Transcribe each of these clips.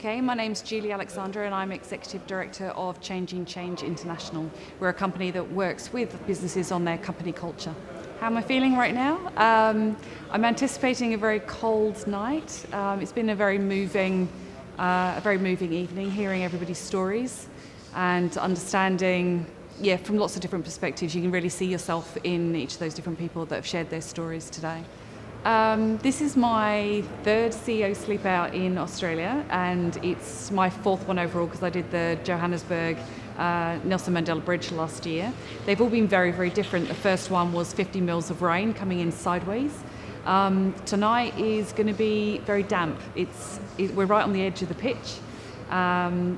Okay, my name's Julie Alexander and I'm Executive Director of Changing Change International. We're a company that works with businesses on their company culture. How am I feeling right now? I'm anticipating a very cold night. It's been a very moving evening, hearing everybody's stories and understanding, from lots of different perspectives. You can really see yourself in each of those different people that have shared their stories today. This is my third CEO Sleepout in Australia, and it's my fourth one overall because I did the Johannesburg Nelson Mandela Bridge last year. They've all been very, very different. The first one was 50 mils of rain coming in sideways. Tonight is going to be very damp. We're right on the edge of the pitch,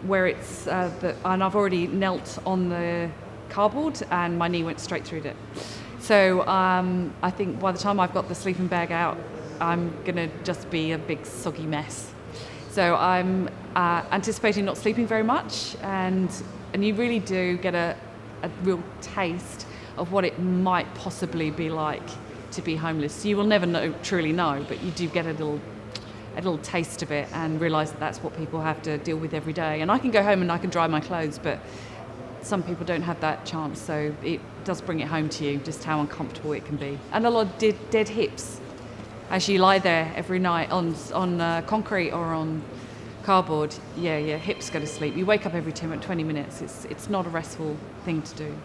where and I've already knelt on the cardboard and my knee went straight through it. So I think by the time I've got the sleeping bag out, I'm going to just be a big soggy mess. So I'm anticipating not sleeping very much, and you really do get a real taste of what it might possibly be like to be homeless. You will never truly know, but you do get a little taste of it and realise that that's what people have to deal with every day. And I can go home and I can dry my clothes, but some people don't have that chance, so it does bring it home to you just how uncomfortable it can be. And a lot of dead hips as you lie there every night on concrete or on cardboard. Yeah, hips go to sleep. You wake up every 20 minutes. It's not a restful thing to do.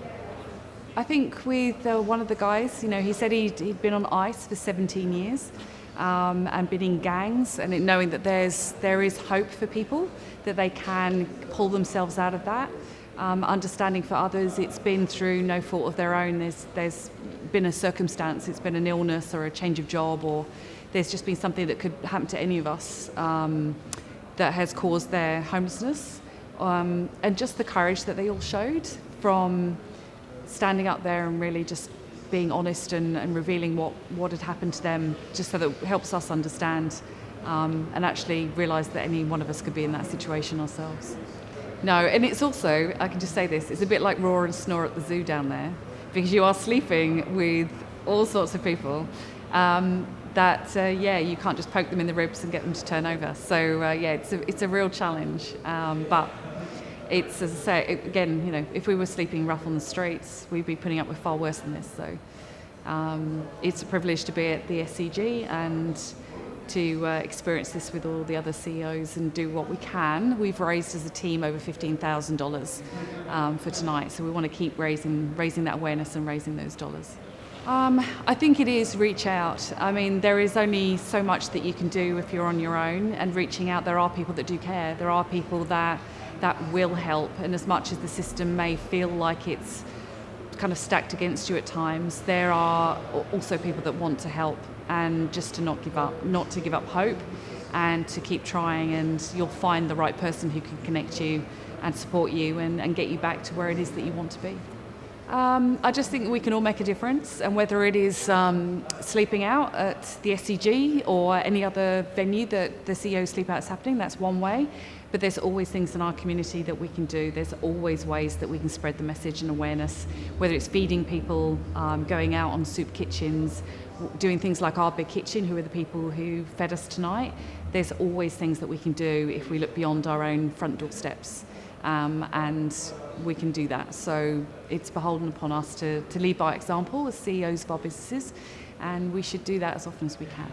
I think with one of the guys, he said he'd been on ice for 17 years and been in gangs, and knowing that there is hope for people, that they can pull themselves out of that. Understanding for others, it's been through no fault of their own. There's been a circumstance, it's been an illness or a change of job, or there's just been something that could happen to any of us that has caused their homelessness. And just the courage that they all showed from standing up there and really just being honest and revealing what had happened to them, just so that it helps us understand and actually realise that any one of us could be in that situation ourselves. No, and it's also, I can just say this, it's a bit like roar and snore at the zoo down there, because you are sleeping with all sorts of people you can't just poke them in the ribs and get them to turn over. So it's a real challenge, but it's, as I say, again, if we were sleeping rough on the streets, we'd be putting up with far worse than this. So it's a privilege to be at the SCG and to experience this with all the other CEOs and do what we can. We've raised as a team over $15,000 for tonight, so we want to keep raising that awareness and raising those dollars. I think it is reach out. I mean, there is only so much that you can do if you're on your own, and reaching out, there are people that do care. There are people that will help, and as much as the system may feel like it's kind of stacked against you at times, there are also people that want to help, and just to not give up hope, and to keep trying, and you'll find the right person who can connect you and support you and get you back to where it is that you want to be. I just think we can all make a difference, and whether it is sleeping out at the SCG or any other venue that the CEO Sleepout is happening, that's one way. But there's always things in our community that we can do. There's always ways that we can spread the message and awareness, whether it's feeding people, going out on soup kitchens, doing things like our big kitchen, who are the people who fed us tonight. There's always things that we can do if we look beyond our own front door steps, and we can do that. So it's beholden upon us to lead by example as CEOs of our businesses, and we should do that as often as we can.